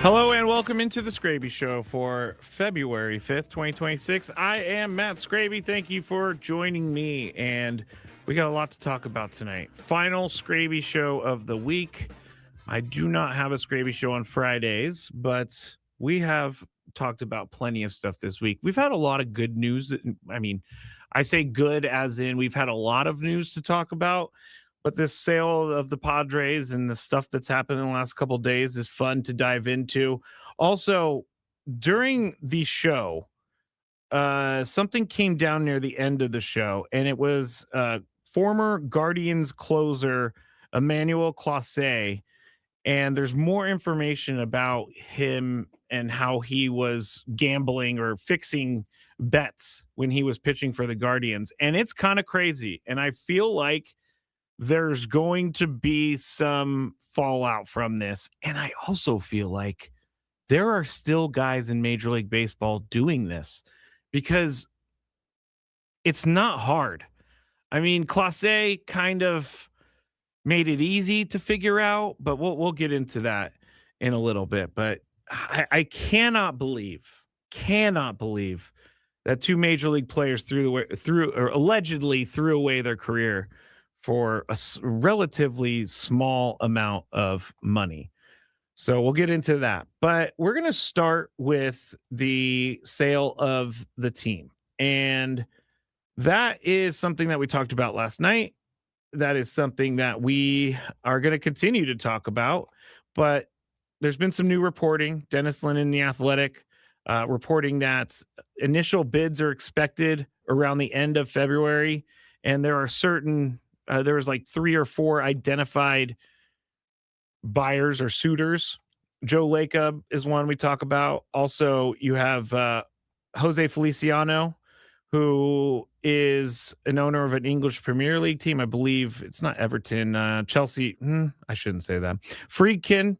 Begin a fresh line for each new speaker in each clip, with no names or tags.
Hello and welcome into the Skraby Show for February 5th, 2026. I am Matt Skraby. Thank you for joining me, and we got a lot to talk about tonight. Final Skraby Show of the week. I do not have a Skraby Show on Fridays, but we have talked about plenty of stuff this week. We've had a lot of good news. I mean, I say good as in we've had a lot of news to talk about. But this sale of the Padres and the stuff that's happened in the last couple of days is fun to dive into. Also, during the show, something came down near the end of the show, and it was former Guardians closer Emmanuel Clase. And there's more information about him and how he was gambling or fixing bets when he was pitching for the Guardians. And it's kind of crazy. And I feel like there's going to be some fallout from this. And I also feel like there are still guys in Major League Baseball doing this because it's not hard. I mean, Clase kind of made it easy to figure out, but we'll get into that in a little bit. But I cannot believe that two major league players threw or allegedly threw away their career for a relatively small amount of money. So we'll get into that. But we're going to start with the sale of the team. And that is something that we talked about last night. That is something that we are going to continue to talk about. But there's been some new reporting. Dennis Lin in The Athletic reporting that initial bids are expected around the end of February. And there are certain there was like 3 or 4 identified buyers or suitors. Joe Lacob is one we talk about. Also, you have Jose Feliciano, who is an owner of an English Premier League team. I believe it's not Everton, Chelsea. I shouldn't say that. Dan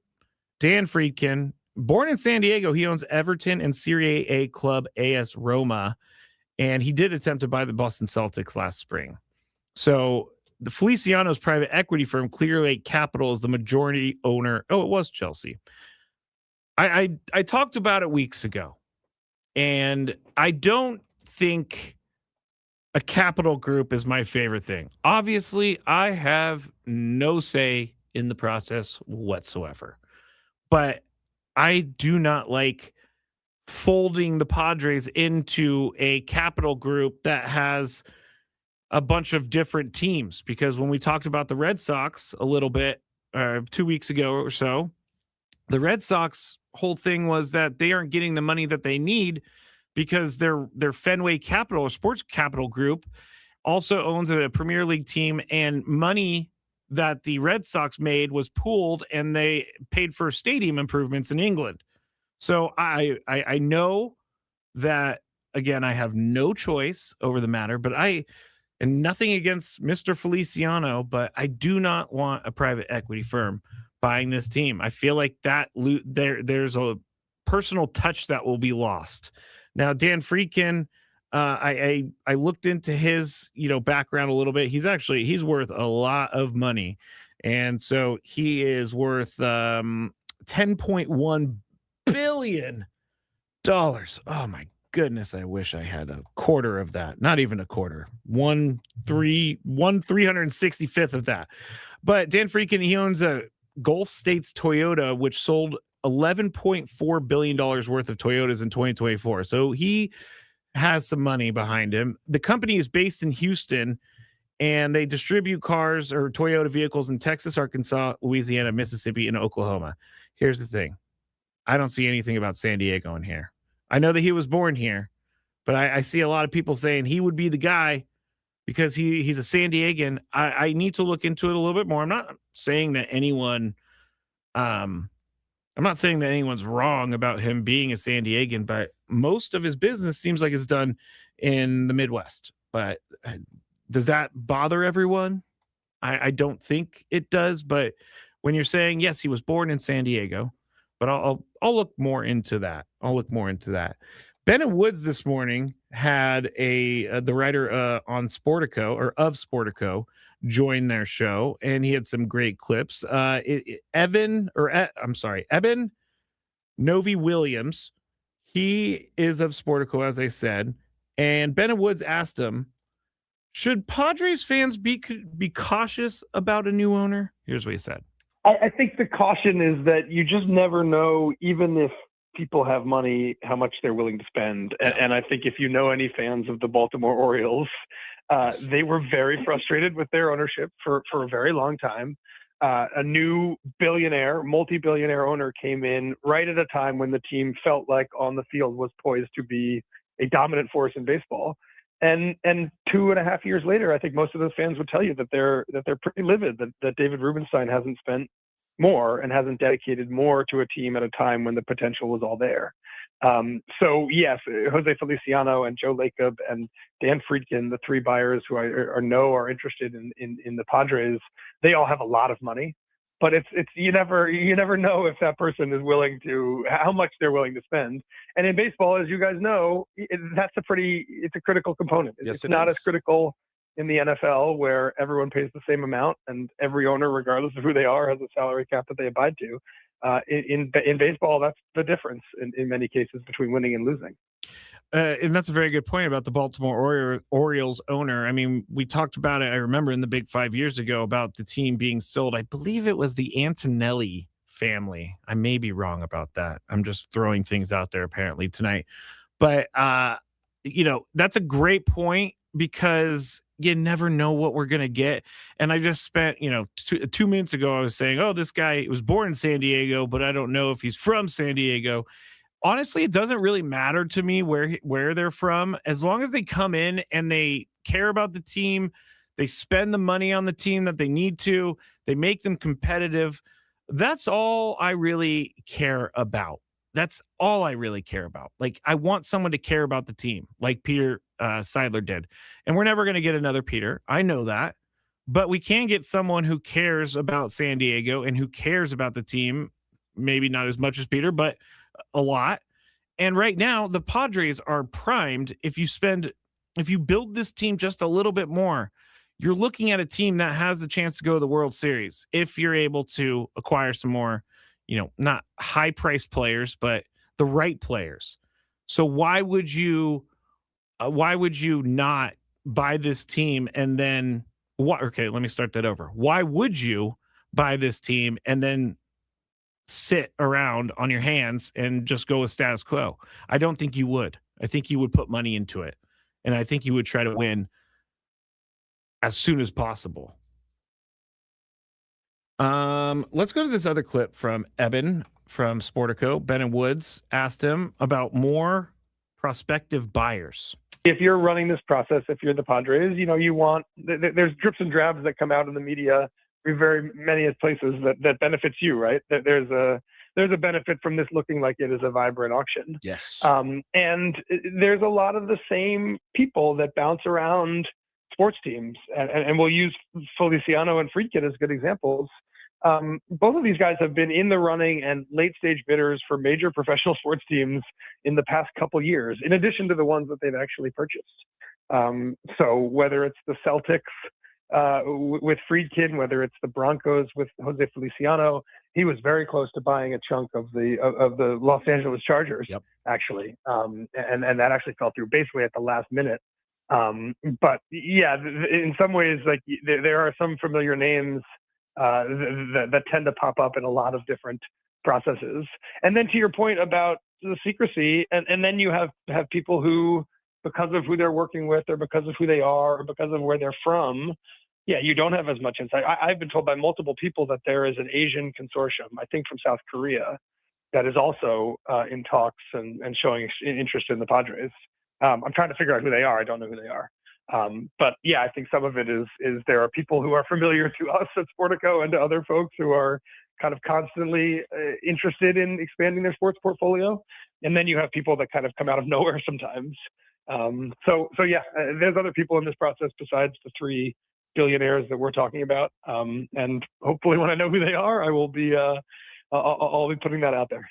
Friedkin, born in San Diego, he owns Everton and Serie A club AS Roma, and he did attempt to buy the Boston Celtics last spring. So the Feliciano's private equity firm, Clear Lake Capital, is the majority owner. Oh, it was Chelsea. I talked about it weeks ago, and I don't think a capital group is my favorite thing. Obviously, I have no say in the process whatsoever, but I do not like folding the Padres into a capital group that has a bunch of different teams, because when we talked about the Red Sox a little bit 2 weeks ago or so, the Red Sox whole thing was that they aren't getting the money that they need because their Fenway Capital or Sports Capital Group also owns a Premier League team, and money that the Red Sox made was pooled and they paid for stadium improvements in England. So I know that, again, I have no choice over the matter, but and nothing against Mr. Feliciano, but I do not want a private equity firm buying this team. I feel like that there's a personal touch that will be lost. Now, Dan Friedkin, I looked into his background a little bit. He's worth a lot of money, and so he is worth $10.1 billion. Oh my goodness, I wish I had a quarter of that. Not even a quarter. 365th of that. But Dan Friedkin, he owns a Gulf States Toyota, which sold $11.4 billion worth of Toyotas in 2024. So he has some money behind him. The company is based in Houston, and they distribute cars or Toyota vehicles in Texas, Arkansas, Louisiana, Mississippi, and Oklahoma. Here's the thing. I don't see anything about San Diego in here. I know that he was born here, but I see a lot of people saying he would be the guy because he's a San Diegan. I need to look into it a little bit more. I'm not saying that anyone's wrong about him being a San Diegan, but most of his business seems like it's done in the Midwest. But does that bother everyone? I don't think it does. But when you're saying, yes, he was born in San Diego, but I'll look more into that. Ben Woods this morning had the writer on Sportico or of Sportico join their show, and he had some great clips. Eben Novi Williams, he is of Sportico, as I said, and Ben Woods asked him, should Padres fans be cautious about a new owner? Here's what he said.
I think the caution is that you just never know, even if people have money, how much they're willing to spend. And I think if you know any fans of the Baltimore Orioles, they were very frustrated with their ownership for a very long time. A new billionaire, multi-billionaire owner came in right at a time when the team felt like on the field was poised to be a dominant force in baseball. And 2.5 years later, I think most of those fans would tell you that they're pretty livid that David Rubenstein hasn't spent more and hasn't dedicated more to a team at a time when the potential was all there. So yes, Jose Feliciano and Joe Lacob and Dan Friedkin, the three buyers who I know are interested in the Padres, they all have a lot of money. But it's you never know if that person is willing to, how much they're willing to spend. And in baseball, as you guys know, it's a critical component. It's not as critical in the NFL, where everyone pays the same amount and every owner, regardless of who they are, has a salary cap that they abide to. In baseball, that's the difference in many cases between winning and losing.
And that's a very good point about the Baltimore Orioles owner. I mean, we talked about it, I remember, in the Big 5 years ago about the team being sold. I believe it was the Antonelli family. I may be wrong about that. I'm just throwing things out there apparently tonight. But, that's a great point, because you never know what we're going to get. And I just spent, 2 minutes ago, I was saying, oh, this guy was born in San Diego, but I don't know if he's from San Diego. Honestly, it doesn't really matter to me where they're from, as long as they come in and they care about the team, they spend the money on the team that they need to, they make them competitive. That's all I really care about. That's all I really care about. Like, I want someone to care about the team, like Peter Seidler did. And we're never going to get another Peter. I know that. But we can get someone who cares about San Diego and who cares about the team. Maybe not as much as Peter, but a lot. And right now, the Padres are primed. If you build this team just a little bit more, you're looking at a team that has the chance to go to the World Series if you're able to acquire some more, not high priced players, but the right players. So why would you not buy this team and then okay, let me start that over. Why would you buy this team and then sit around on your hands and just go with status quo? I don't think you would. I think you would put money into it. And I think you would try to win as soon as possible. Let's go to this other clip from Eben from Sportico. Ben Woods asked him about more prospective buyers.
If you're running this process, if you're the Padres, you want, there's drips and drabs that come out in the media, very many places that benefits you, right? That there's a benefit from this looking like it is a vibrant auction.
Yes.
And there's a lot of the same people that bounce around sports teams, and we'll use Feliciano and Friedkin as good examples. Both of these guys have been in the running and late stage bidders for major professional sports teams in the past couple years, in addition to the ones that they've actually purchased. So whether it's the Celtics with Friedkin, whether it's the Broncos with Jose Feliciano, he was very close to buying a chunk of the Los Angeles Chargers, actually, and that actually fell through basically at the last minute. But yeah, in some ways, like there are some familiar names that tend to pop up in a lot of different processes. And then to your point about the secrecy, and then you have people who, because of who they're working with or because of who they are or because of where they're from, you don't have as much insight. I've been told by multiple people that there is an Asian consortium, I think from South Korea, that is also in talks and showing interest in the Padres. I'm trying to figure out who they are. I don't know who they are. But yeah, I think some of it is there are people who are familiar to us at Sportico and to other folks who are kind of constantly interested in expanding their sports portfolio. And then you have people that kind of come out of nowhere sometimes. So yeah, there's other people in this process besides the three billionaires that we're talking about. And hopefully when I know who they are, I will be, I'll be putting that out there.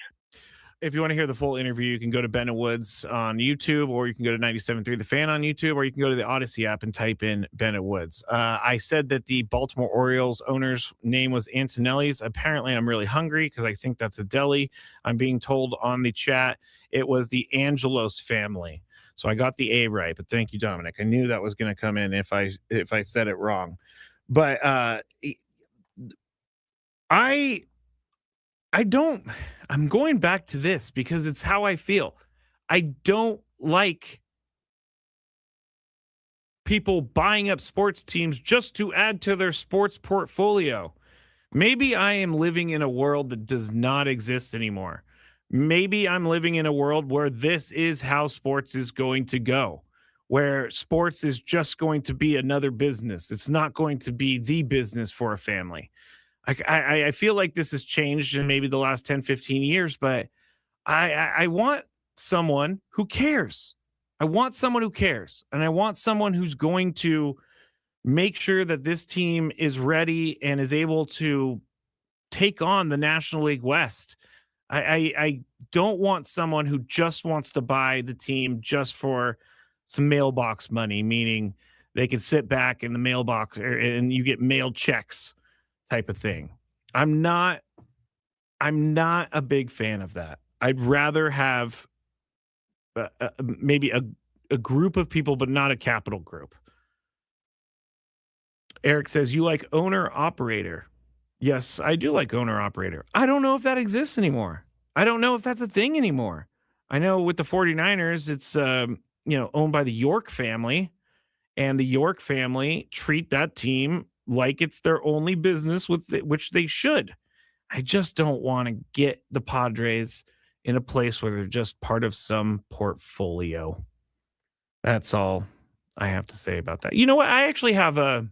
If you want to hear the full interview, you can go to Ben and Woods on YouTube, or you can go to 97.3 The Fan on YouTube, or you can go to the Odyssey app and type in Ben and Woods. I said that the Baltimore Orioles owner's name was Antonelli's. Apparently, I'm really hungry because I think that's a deli. I'm being told on the chat it was the Angelos family. So I got the A right, but thank you, Dominic. I knew that was going to come in if I said it wrong. But I'm going back to this because it's how I feel. I don't like people buying up sports teams just to add to their sports portfolio. Maybe I am living in a world that does not exist anymore. Maybe I'm living in a world where this is how sports is going to go, where sports is just going to be another business. It's not going to be the business for a family. I feel like this has changed in maybe the last 10, 15 years, but I want someone who cares. I want someone who cares. And I want someone who's going to make sure that this team is ready and is able to take on the National League West. I don't want someone who just wants to buy the team just for some mailbox money, meaning they can sit back in the mailbox and you get mailed checks type of thing. I'm not a big fan of that. I'd rather have maybe a group of people, but not a capital group. Eric says, you like owner operator. Yes, I do like owner operator. I don't know if that exists anymore. I don't know if that's a thing anymore. I know with the 49ers, it's owned by the York family, and the York family treat that team like it's their only business, which they should. I just don't want to get the Padres in a place where they're just part of some portfolio. That's all I have to say about that. You know what? I actually have I'm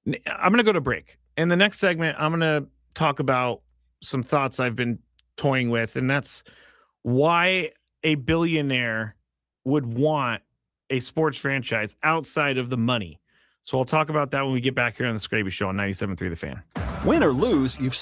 going to go to break. In the next segment, I'm going to talk about some thoughts I've been toying with, and that's why a billionaire would want a sports franchise outside of the money. So I'll talk about that when we get back here on the Skraby Show on 97.3 The Fan.
Win or lose, you've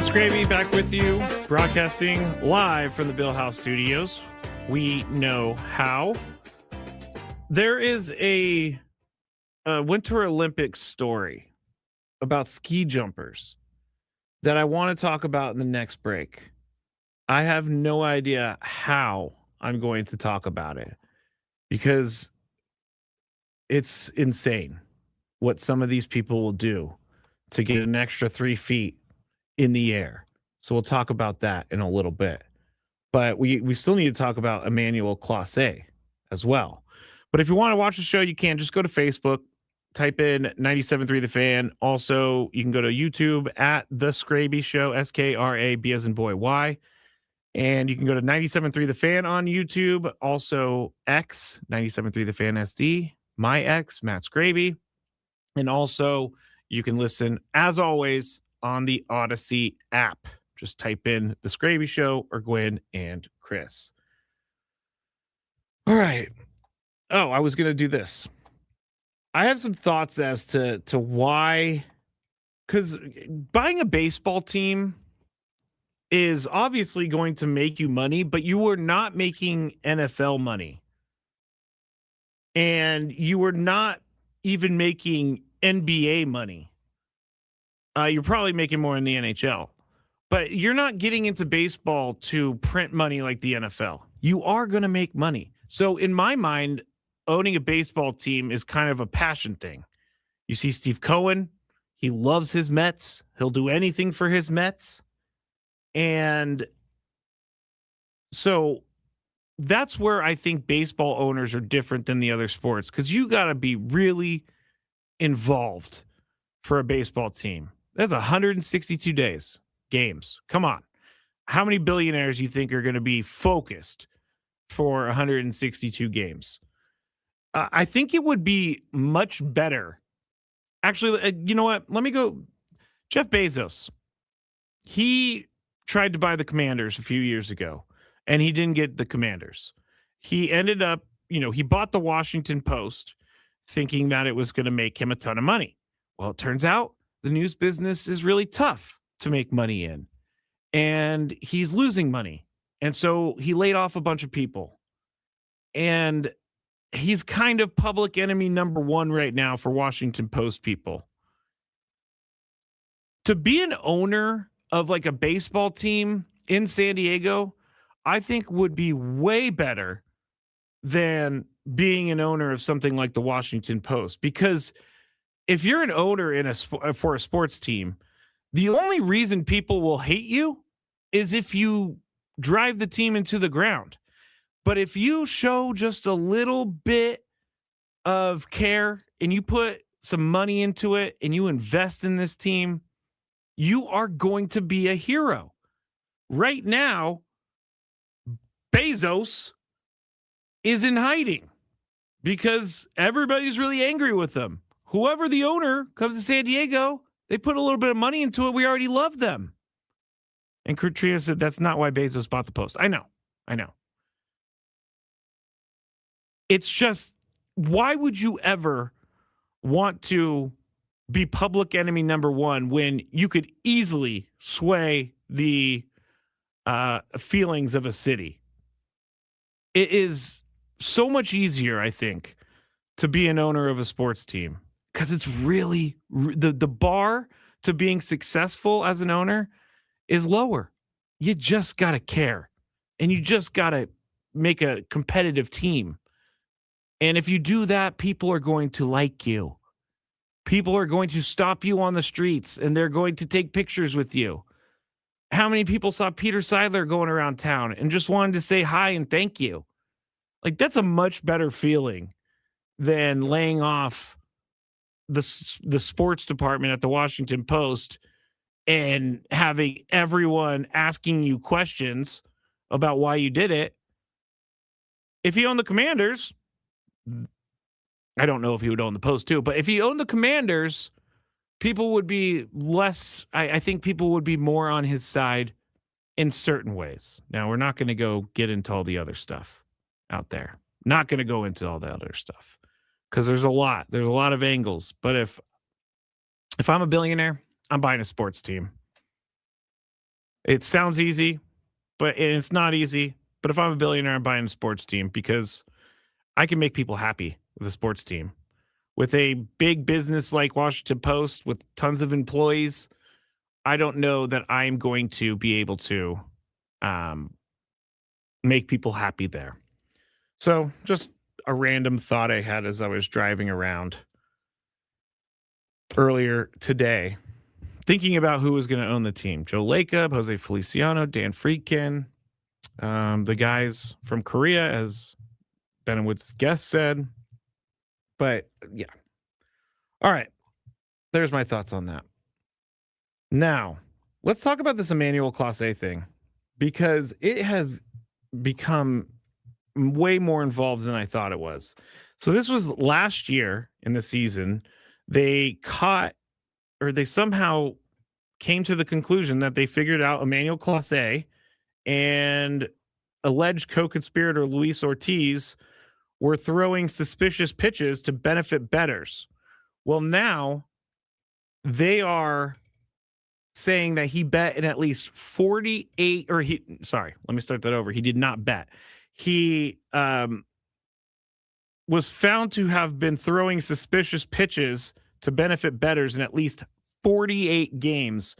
Skraby back with you, broadcasting live from the Bill House Studios. We know how. There is a Winter Olympics story about ski jumpers that I want to talk about in the next break. I have no idea how I'm going to talk about it because it's insane what some of these people will do to get an extra 3 feet in the air. So we'll talk about that in a little bit. But we still need to talk about Emmanuel Clase as well. But if you want to watch the show, you can just go to Facebook, type in 97.3 The Fan. Also, you can go to YouTube at The Skraby Show, Skraby as in boy, Y. And you can go to 97.3 The Fan on YouTube. Also, X, 97.3 The Fan SD, my ex, Matt Skraby. And also, you can listen, as always, on the Odyssey app. Just type in The Skraby Show or Gwen and Chris. All right. Oh, I was going to do this. I have some thoughts as to why, because buying a baseball team is obviously going to make you money, but you are not making NFL money. And you are not even making NBA money. You're probably making more in the NHL. But you're not getting into baseball to print money like the NFL. You are going to make money. So in my mind, owning a baseball team is kind of a passion thing. You see Steve Cohen, he loves his Mets. He'll do anything for his Mets. And so that's where I think baseball owners are different than the other sports, because you got to be really involved for a baseball team. That's 162 days. Games. Come on. How many billionaires do you think are going to be focused for 162 games? I think it would be much better. Actually, you know what? Let me go. Jeff Bezos. He tried to buy the Commanders a few years ago, and he didn't get the Commanders. He ended up, he bought the Washington Post thinking that it was going to make him a ton of money. Well, it turns out the news business is really tough to make money in, and he's losing money. And so he laid off a bunch of people, and he's kind of public enemy number one right now for Washington Post people. To be an owner of like a baseball team in San Diego, I think would be way better than being an owner of something like the Washington Post, because if you're an owner for a sports team, the only reason people will hate you is if you drive the team into the ground. But if you show just a little bit of care and you put some money into it and you invest in this team, you are going to be a hero. Right now, Bezos is in hiding because everybody's really angry with him. Whoever the owner comes to San Diego, they put a little bit of money into it. We already love them. And Katrina said that's not why Bezos bought the Post. I know. It's just, why would you ever want to be public enemy number one when you could easily sway the feelings of a city? It is so much easier, I think, to be an owner of a sports team, because it's really the bar to being successful as an owner is lower. You just got to care, and you just got to make a competitive team. And if you do that, people are going to like you. People are going to stop you on the streets, and they're going to take pictures with you. How many people saw Peter Seidler going around town and just wanted to say hi and thank you? Like, that's a much better feeling than laying off the sports department at the Washington Post and having everyone asking you questions about why you did it. If he owned the Commanders, I don't know if he would own the Post too, but if he owned the Commanders, people would be less, I think people would be more on his side in certain ways. Now, we're not going to go get into all the other stuff out there. Not going to go into all the other stuff because there's a lot of angles. But if I'm a billionaire, I'm buying a sports team. It sounds easy, but it's not easy. But if I'm a billionaire, I'm buying a sports team because I can make people happy with a sports team. With a big business like Washington Post with tons of employees, I don't know that I'm going to be able to um, make people happy there. So, just a random thought I had as I was driving around earlier today, thinking about who was going to own the team. Joe Lacob, Jose Feliciano, Dan Friedkin, the guys from Korea, as Benowitz guest said. But yeah. All right. There's my thoughts on that. Now, let's talk about this Emmanuel Clase thing because it has become way more involved than I thought it was. So this was last year in the season. They caught or they somehow came to the conclusion that they figured out Emmanuel Clase and alleged co-conspirator Luis Ortiz were throwing suspicious pitches to benefit bettors. Well, now they are saying that he bet in at least 48 or let me start that over. He did not bet. He was found to have been throwing suspicious pitches to benefit bettors in at least 48 games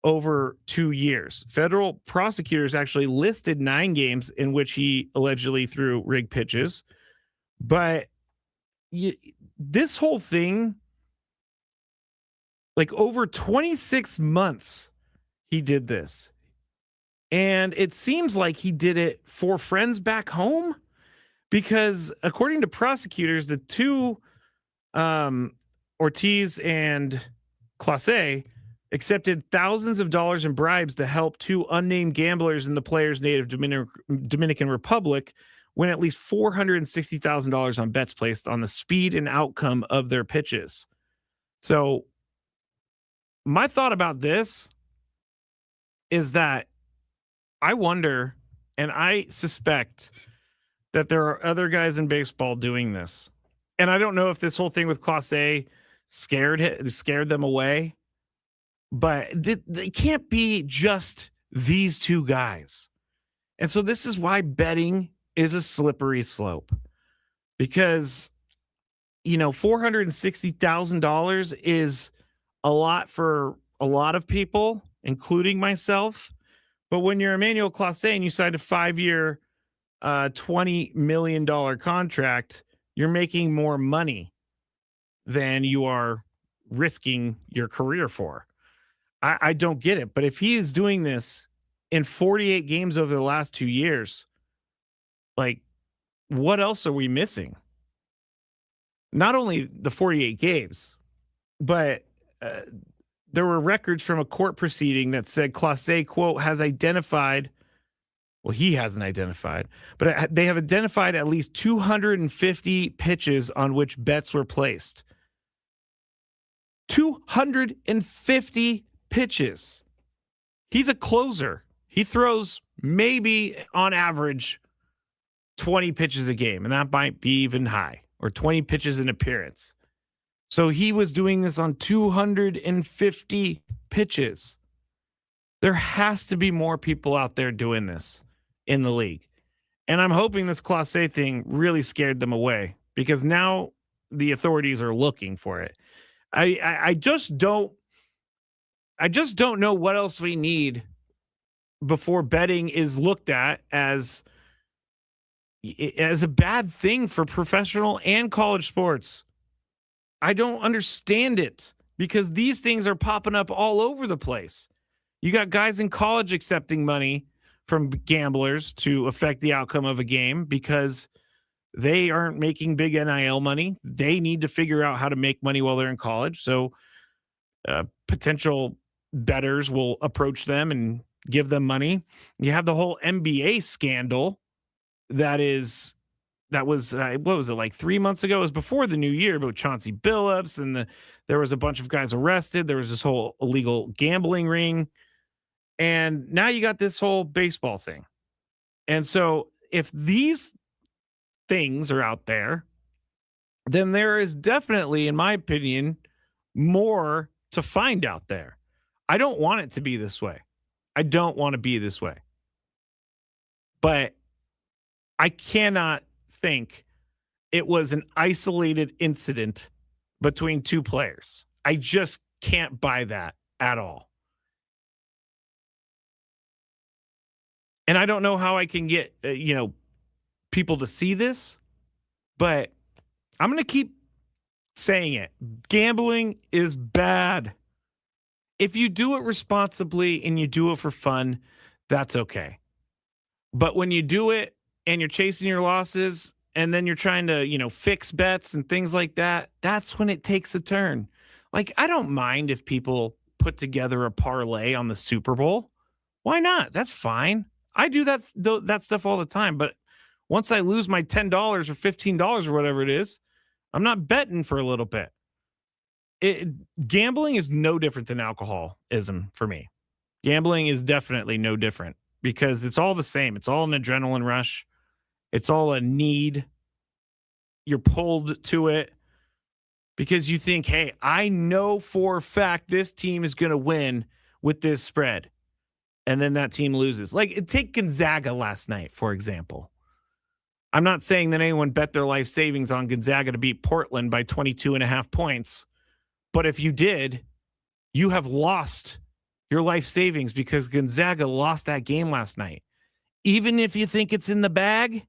over 2 years. Federal prosecutors actually listed 9 games in which he allegedly threw rigged pitches. But this whole thing, like over 26 months, he did this. And it seems like he did it for friends back home because according to prosecutors, the two Ortiz and Clase accepted thousands of dollars in bribes to help 2 unnamed gamblers in the player's native Dominican Republic win at least $460,000 on bets placed on the speed and outcome of their pitches. So my thought about this is that I wonder, and I suspect that there are other guys in baseball doing this. And I don't know if this whole thing with Clase scared them away, but they can't be just these 2 guys. And so this is why betting is a slippery slope because, $460,000 is a lot for a lot of people, including myself. But when you're Emmanuel Clase and you signed a 5-year, $20 million contract, you're making more money than you are risking your career for. I don't get it. But if he is doing this in 48 games over the last 2 years, like, what else are we missing? Not only the 48 games, but there were records from a court proceeding that said Clase, quote, has identified, well, he hasn't identified, but they have identified at least 250 pitches on which bets were placed. 250 pitches. He's a closer. He throws maybe on average 20 pitches a game, and that might be even high, or 20 pitches an appearance. So he was doing this on 250 pitches. There has to be more people out there doing this in the league. And I'm hoping this Clase thing really scared them away because now the authorities are looking for it. I just don't know what else we need before betting is looked at as a bad thing for professional and college sports. I don't understand it because these things are popping up all over the place. You got guys in college accepting money from gamblers to affect the outcome of a game because they aren't making big NIL money. They need to figure out how to make money while they're in college. So potential bettors will approach them and give them money. You have the whole NBA scandal that was what was it, like 3 months ago? It was before the new year, but Chauncey Billups and there was a bunch of guys arrested. There was this whole illegal gambling ring. And now you got this whole baseball thing. And so if these things are out there, then there is definitely, in my opinion, more to find out there. I don't want it to be this way. I don't want to be this way. But I cannot think it was an isolated incident between two players. I just can't buy that at all. And I don't know how I can get, people to see this, but I'm going to keep saying it. Gambling is bad. If you do it responsibly and you do it for fun, that's okay. But when you do it and you're chasing your losses and then you're trying to, fix bets and things like that, that's when it takes a turn. Like, I don't mind if people put together a parlay on the Super Bowl. Why not? That's fine. I do that stuff all the time. But once I lose my $10 or $15 or whatever it is, I'm not betting for a little bit. Gambling is no different than alcoholism for me. Gambling is definitely no different because it's all the same. It's all an adrenaline rush. It's all a need. You're pulled to it because you think, hey, I know for a fact this team is going to win with this spread. And then that team loses. Like, take Gonzaga last night, for example. I'm not saying that anyone bet their life savings on Gonzaga to beat Portland by 22.5 points. But if you did, you have lost your life savings because Gonzaga lost that game last night. Even if you think it's in the bag,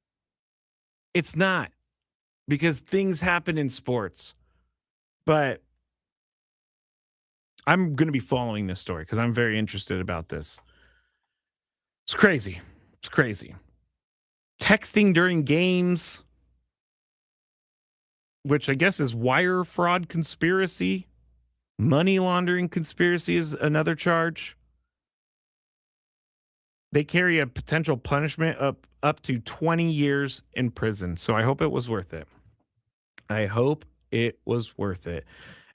it's not, because things happen in sports. But I'm going to be following this story because I'm very interested about this. It's crazy. It's crazy. Texting during games, which I guess is wire fraud conspiracy. Money laundering conspiracy is another charge. They carry a potential punishment up to 20 years in prison. So I hope it was worth it. I hope it was worth it.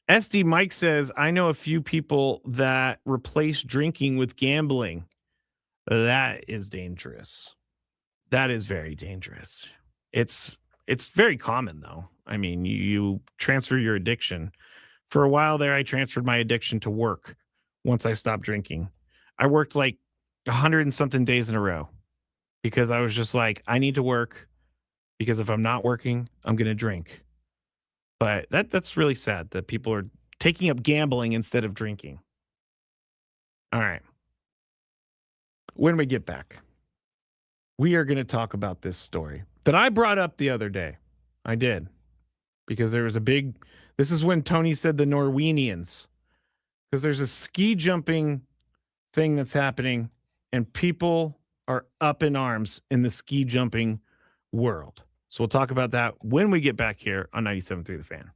SD Mike says, I know a few people that replace drinking with gambling. That is dangerous. That is very dangerous. It's very common, though. I mean, you transfer your addiction. For a while there, I transferred my addiction to work once I stopped drinking. I worked like 100 and something days in a row because I was just like, I need to work because if I'm not working, I'm going to drink. But that's really sad that people are taking up gambling instead of drinking. All right. When we get back, we are going to talk about this story that I brought up the other day. I did. Because there was this is when Tony said the Norwegians. Because there's a ski jumping thing that's happening, and people are up in arms in the ski jumping world. So we'll talk about that when we get back here on 97.3 The Fan.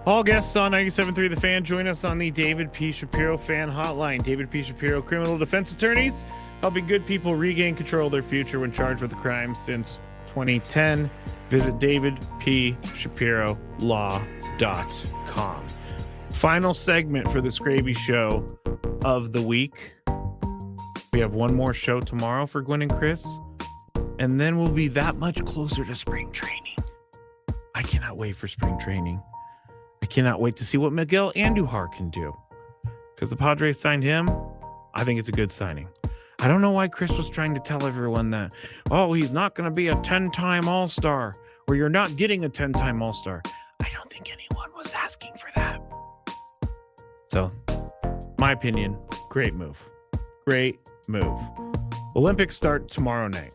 All guests on 97.3 The Fan join us on the David P. Shapiro Fan Hotline. David P. Shapiro, criminal defense attorneys, helping good people regain control of their future when charged with a crime since 2010. Visit davidpshapirolaw.com. Final segment for the Skraby Show of the week. We have one more show tomorrow for Gwen and Chris, and then we'll be that much closer to spring training. I cannot wait for spring training. I cannot wait to see what Miguel Andujar can do, because the Padres signed him. I think it's a good signing. I don't know why Chris was trying to tell everyone that, oh, he's not going to be a 10-time All-Star, or you're not getting a 10-time All-Star. I don't think anyone was asking for that. So, my opinion, great move. Great move. Olympics start tomorrow night.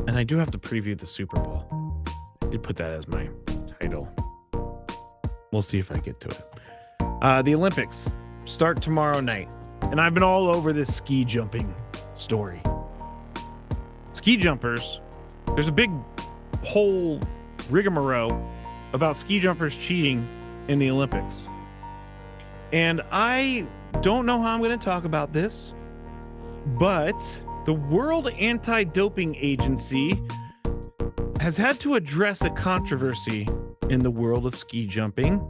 And I do have to preview the Super Bowl. I did put that as my title. We'll see if I get to it. The Olympics start tomorrow night. And I've been all over this ski jumping story. Ski jumpers, there's a big whole rigmarole about ski jumpers cheating in the Olympics. And I don't know how I'm going to talk about this, but the World Anti-Doping Agency has had to address a controversy in the world of ski jumping.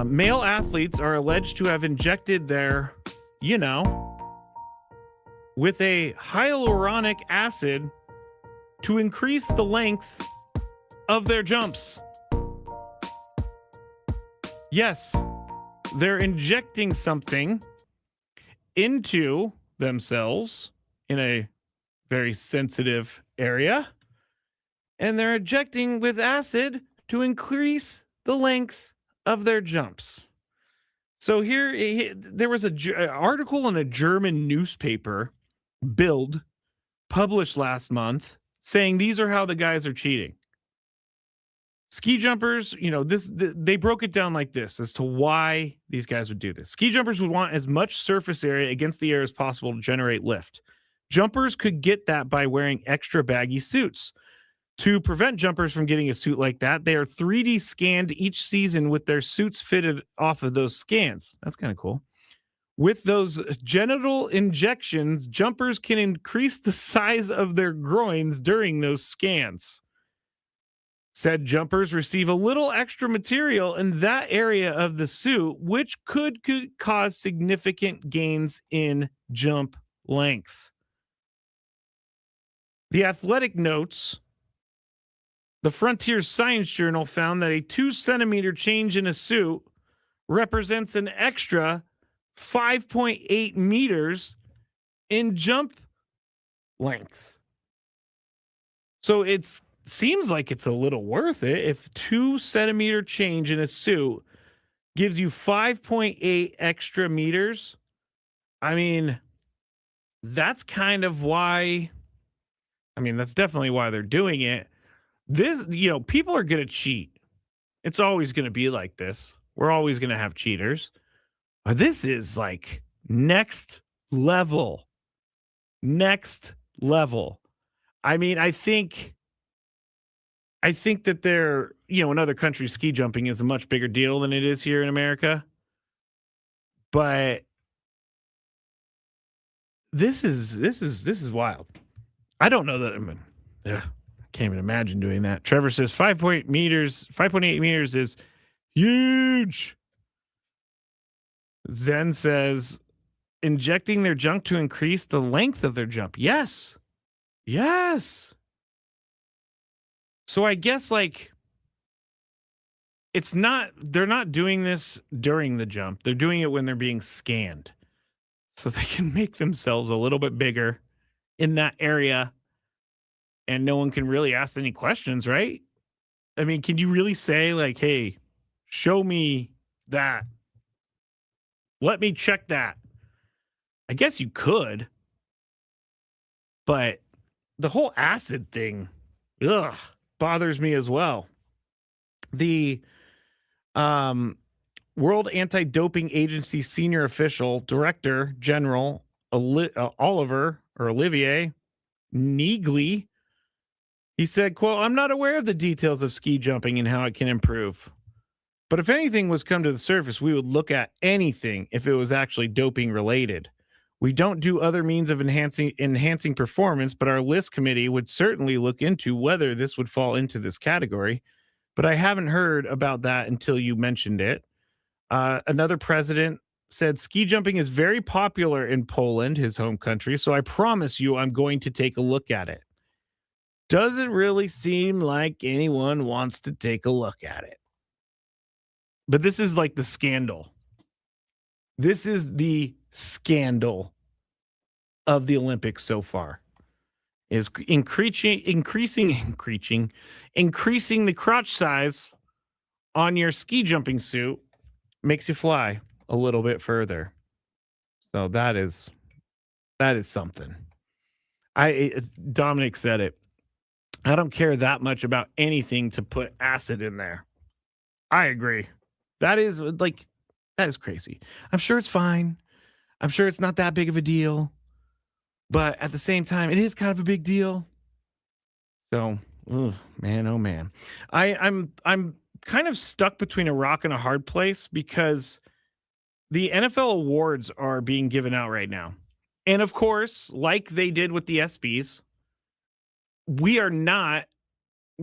Male athletes are alleged to have injected their, with a hyaluronic acid to increase the length of their jumps. Yes, they're injecting something into themselves in a very sensitive area, and they're injecting with acid to increase the length of their jumps. So here there was an article in a German newspaper, Bild, published last month, saying these are how the guys are cheating. Ski jumpers, they broke it down like this as to why these guys would do this. Ski jumpers would want as much surface area against the air as possible to generate lift. Jumpers could get that by wearing extra baggy suits. To prevent jumpers from getting a suit like that, they are 3D scanned each season with their suits fitted off of those scans. That's kind of cool. With those genital injections, jumpers can increase the size of their groins during those scans. Said jumpers receive a little extra material in that area of the suit, which could cause significant gains in jump length. The Athletic notes, the Frontier Science Journal found that a 2-centimeter change in a suit represents an extra 5.8 meters in jump length. So it seems like it's a little worth it if 2-centimeter change in a suit gives you 5.8 extra meters. I mean, that's kind of why. That's definitely why they're doing it. This, people are going to cheat. It's always going to be like this. We're always going to have cheaters. But this is like next level. Next level. I think that they're, in other countries, ski jumping is a much bigger deal than it is here in America. But this is wild. I don't know that I can't even imagine doing that. Trevor says 5.8 meters is huge. Zen says injecting their junk to increase the length of their jump. Yes. So I guess they're not doing this during the jump. They're doing it when they're being scanned. So they can make themselves a little bit bigger in that area. And no one can really ask any questions, right? Can you really say hey, show me that? Let me check that. I guess you could. But the whole acid thing, bothers me as well. The World Anti-Doping Agency Senior Official Director General Olivier Neagley He said, quote, "I'm not aware of the details of ski jumping and how it can improve. But if anything was come to the surface, we would look at anything if it was actually doping related. We don't do other means of enhancing performance, but our list committee would certainly look into whether this would fall into this category. But I haven't heard about that until you mentioned it." Another president said ski jumping is very popular in Poland, his home country. So I promise you, I'm going to take a look at it. Doesn't really seem like anyone wants to take a look at it. But this is like the scandal. This is the scandal of the Olympics so far. Is increasing the crotch size on your ski jumping suit makes you fly a little bit further. So that is something. Dominic said it. I don't care that much about anything to put acid in there. I agree. That is crazy. I'm sure it's fine. I'm sure it's not that big of a deal. But at the same time, it is kind of a big deal. So, man, oh man. I'm kind of stuck between a rock and a hard place because the NFL awards are being given out right now. And of course, like they did with the ESPYs, we are not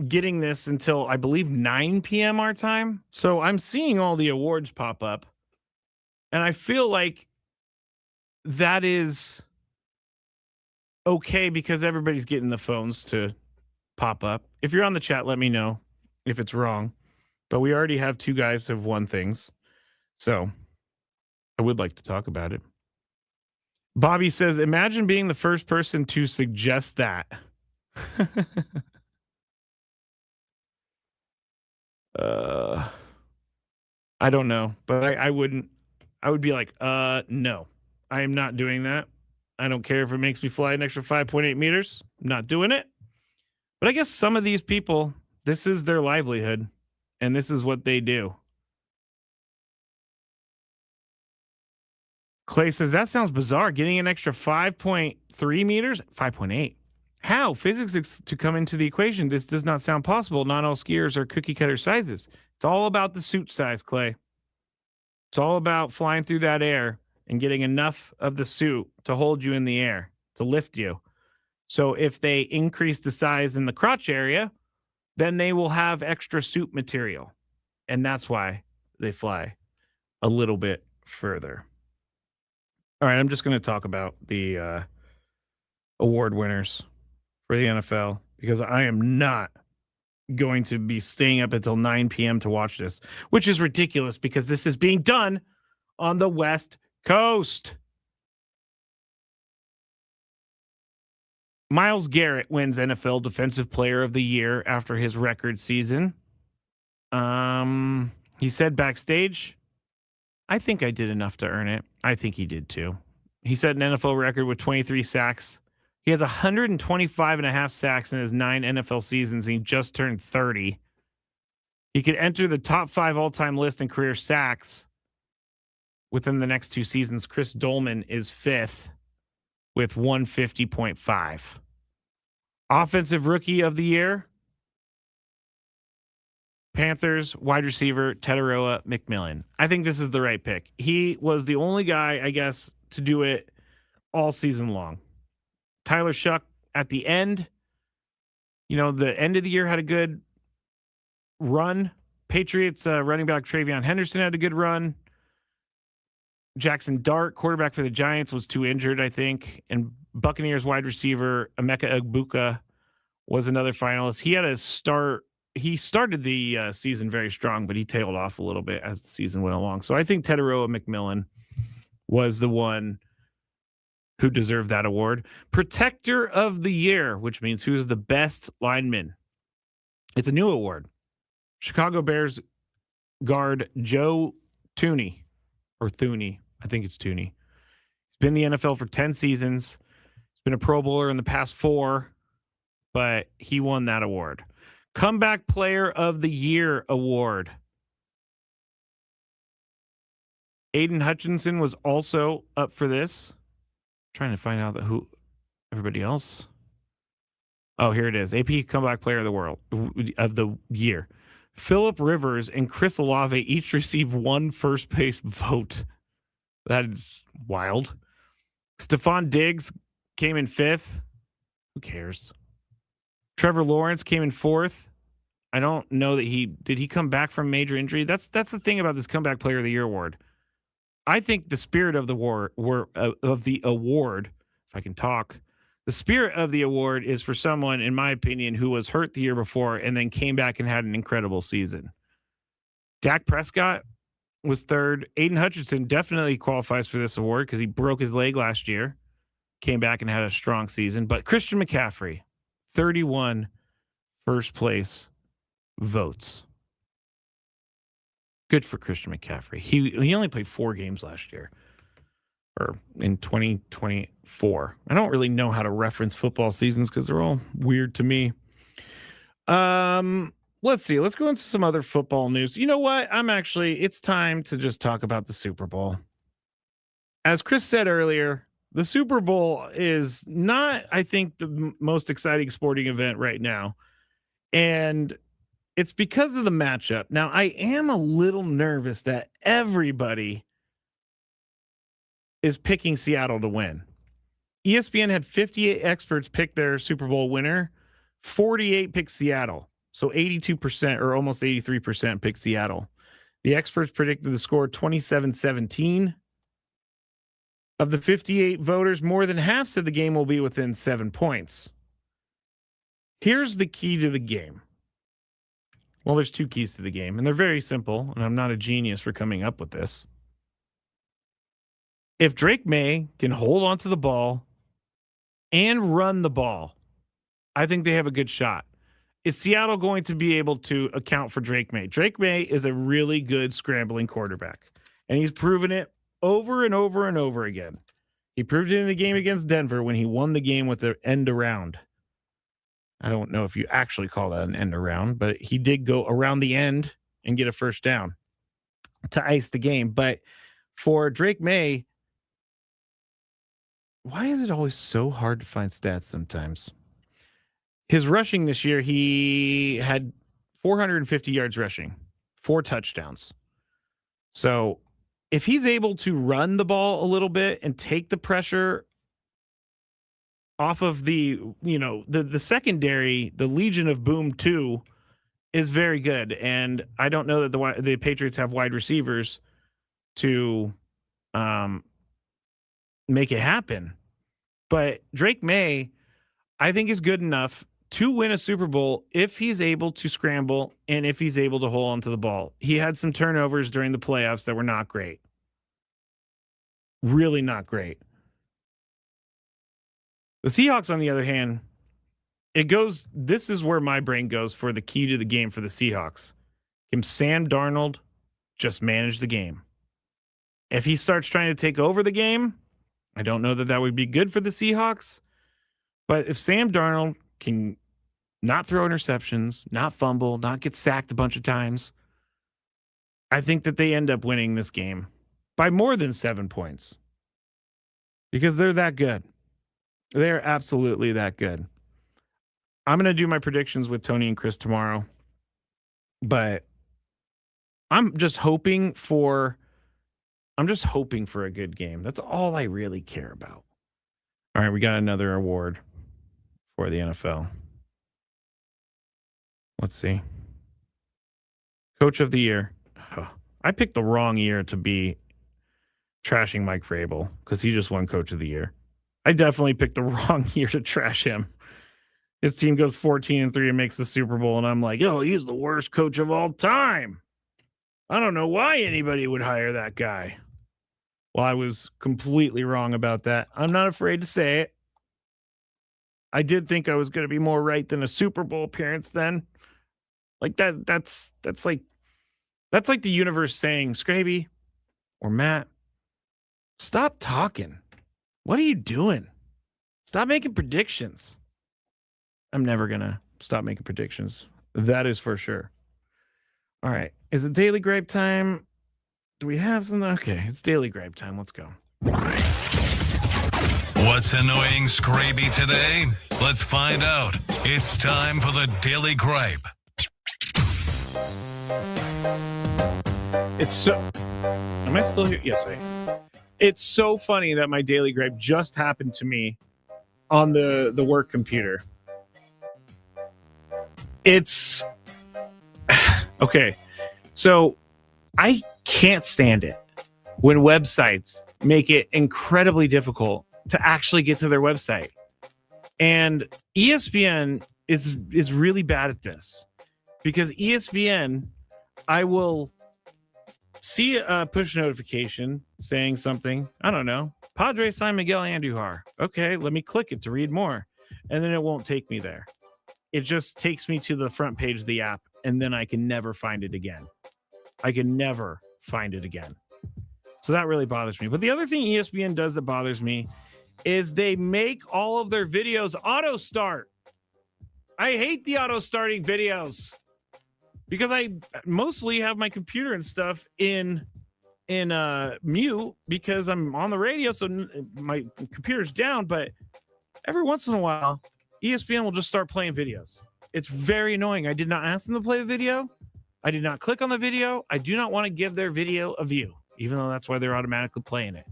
getting this until I believe 9 p.m. our time. So I'm seeing all the awards pop up. And I feel like that is okay because everybody's getting the phones to pop up. If you're on the chat, let me know if it's wrong. But we already have two guys that have won things. So I would like to talk about it. Bobby says, imagine being the first person to suggest that. I don't know, but I wouldn't. I would be like, no, I am not doing that. I don't care if it makes me fly an extra 5.8 meters. I'm not doing it. But I guess some of these people, this is their livelihood, and this is what they do. Clay says, that sounds bizarre. Getting an extra 5.3 meters? 5.8. How? Physics to come into the equation. This does not sound possible. Not all skiers are cookie cutter sizes. It's all about the suit size, Clay. It's all about flying through that air and getting enough of the suit to hold you in the air, to lift you. So if they increase the size in the crotch area, then they will have extra suit material. And that's why they fly a little bit further. All right, I'm just going to talk about the award winners for the NFL because I am not going to be staying up until 9 p.m. to watch this, which is ridiculous because this is being done on the West Coast. Myles Garrett wins NFL Defensive Player of the Year after his record season. He said backstage, I think I did enough to earn it. I think he did too. He set an NFL record with 23 sacks. He has 125 and a half sacks in his 9 NFL seasons, and he just turned 30. He could enter the top 5 all-time list in career sacks within the next 2 seasons. Chris Dolman is 5th with 150.5. Offensive Rookie of the Year, Panthers wide receiver Tataroa McMillan. I think this is the right pick. He was the only guy, I guess, to do it all season long. Tyler Shuck at the end, the end of the year had a good run. Patriots running back Travion Henderson had a good run. Jackson Dart, quarterback for the Giants, was too injured, I think. And Buccaneers wide receiver Emeka Egbuka was another finalist. He had a start. He started the season very strong, but he tailed off a little bit as the season went along. So I think Tataroa McMillan was the one who deserved that award. Protector of the Year, which means who's the best lineman. It's a new award. Chicago Bears guard Joe Thuney, or Thuney. I think it's Thuney. He's been in the NFL for 10 seasons. He's been a Pro Bowler in the past 4, but he won that award. Comeback Player of the Year award. Aiden Hutchinson was also up for this. Trying to find out who everybody else Oh, here it is. AP Comeback Player of the Year. Phillip Rivers and Chris Olave each receive one first base vote. That is wild. Stephon Diggs came in 5th. Who cares? Trevor Lawrence came in 4th. I don't know that he come back from major injury. That's the thing about this Comeback Player of the Year award. I think the spirit of the award, if I can talk, the spirit of the award is for someone, in my opinion, who was hurt the year before and then came back and had an incredible season. Dak Prescott was 3rd. Aiden Hutchinson definitely qualifies for this award because he broke his leg last year, came back and had a strong season. But Christian McCaffrey, 31 first place votes. Good for Christian McCaffrey. He only played 4 games last year, or in 2024. I don't really know how to reference football seasons because they're all weird to me. Let's see. Let's go into some other football news. You know what? It's time to just talk about the Super Bowl. As Chris said earlier, the Super Bowl is not, I think, the most exciting sporting event right now. And it's because of the matchup. Now, I am a little nervous that everybody is picking Seattle to win. ESPN had 58 experts pick their Super Bowl winner. 48 picked Seattle. So 82% or almost 83% picked Seattle. The experts predicted the score 27-17. Of the 58 voters, more than half said the game will be within 7 points. Here's the key to the game. Well, there's 2 keys to the game, and they're very simple, and I'm not a genius for coming up with this. If Drake May can hold onto the ball and run the ball, I think they have a good shot. Is Seattle going to be able to account for Drake May? Drake May is a really good scrambling quarterback, and he's proven it over and over and over again. He proved it in the game against Denver when he won the game with the end around. I don't know if you actually call that an end around, but he did go around the end and get a first down to ice the game. But for Drake May, why is it always so hard to find stats sometimes? His rushing this year, he had 450 yards rushing, 4 touchdowns. So if he's able to run the ball a little bit and take the pressure off of the secondary, the Legion of Boom 2 is very good. And I don't know that the Patriots have wide receivers to make it happen. But Drake May, I think, is good enough to win a Super Bowl if he's able to scramble and if he's able to hold onto the ball. He had some turnovers during the playoffs that were not great. Really not great. The Seahawks, on the other hand, this is where my brain goes for the key to the game for the Seahawks. Can Sam Darnold just manage the game? If he starts trying to take over the game, I don't know that would be good for the Seahawks. But if Sam Darnold can not throw interceptions, not fumble, not get sacked a bunch of times, I think that they end up winning this game by more than 7 points. Because they're that good. They're absolutely that good. I'm going to do my predictions with Tony and Chris tomorrow. But I'm just hoping for a good game. That's all I really care about. All right, we got another award for the NFL. Let's see. Coach of the Year. I picked the wrong year to be trashing Mike Vrabel because he just won Coach of the Year. I definitely picked the wrong year to trash him. His team goes 14-3 and makes the Super Bowl, and I'm like, oh, he's the worst coach of all time. I don't know why anybody would hire that guy. Well, I was completely wrong about that. I'm not afraid to say it. I did think I was going to be more right than a Super Bowl appearance then. Like that's like the universe saying, Skraby or Matt, stop talking. What are you doing? Stop making predictions. I'm never going to stop making predictions. That is for sure. All right. Is it Daily Gripe time? Do we have something? Okay, it's Daily Gripe time. Let's go.
What's annoying Skraby today? Let's find out. It's time for the Daily Gripe.
It's so... Am I still here? Yes, I am. It's so funny that my Daily Gripe just happened to me on the work computer. It's... Okay, so I can't stand it when websites make it incredibly difficult to actually get to their website. And ESPN is really bad at this, because ESPN, I will see a push notification saying something, I don't know, Padres sign Miguel Andujar. Okay, let me click it to read more. And then it won't take me there. It just takes me to the front page of the app, and then I can never find it again. I can never find it again. So that really bothers me. But the other thing ESPN does that bothers me is they make all of their videos auto start. I hate the auto starting videos because I mostly have my computer and stuff in mute because I'm on the radio, so my computer's down. But every once in a while, ESPN will just start playing videos. It's very annoying. I did not ask them to play a video. I did not click on the video. I do not want to give their video a view, even though that's why they're automatically playing it.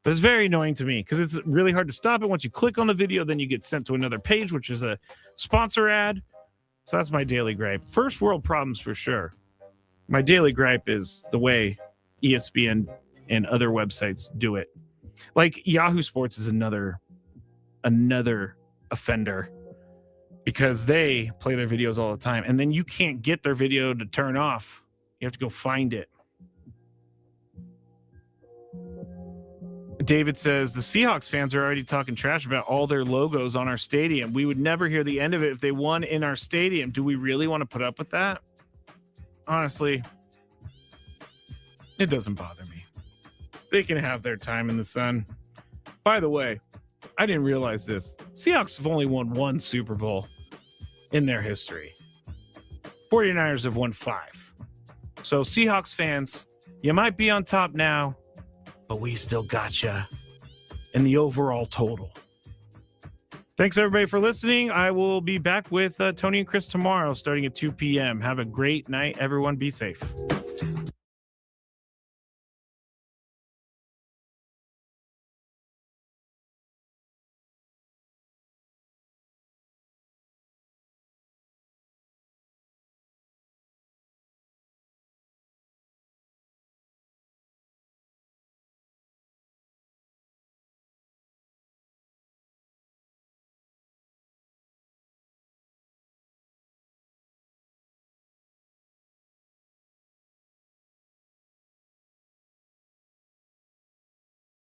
But it's very annoying to me because it's really hard to stop it. Once you click on the video, then you get sent to another page, which is a sponsor ad. So that's my Daily Gripe. First world problems for sure. My Daily Gripe is the way ESPN and other websites do it. Like Yahoo Sports is another offender, because they play their videos all the time, and then you can't get their video to turn off. You have to go find it. David says the Seahawks fans are already talking trash about all their logos on our stadium. We would never hear the end of it if they won in our stadium. Do we really want to put up with that? Honestly, it doesn't bother me. They can have their time in the sun. By the way, I didn't realize this. Seahawks have only won one Super Bowl in their history. 49ers have won 5. So Seahawks fans, you might be on top now, but we still got you in the overall total. Thanks, everybody, for listening. I will be back with Tony and Chris tomorrow starting at 2 p.m. Have a great night, everyone. Be safe.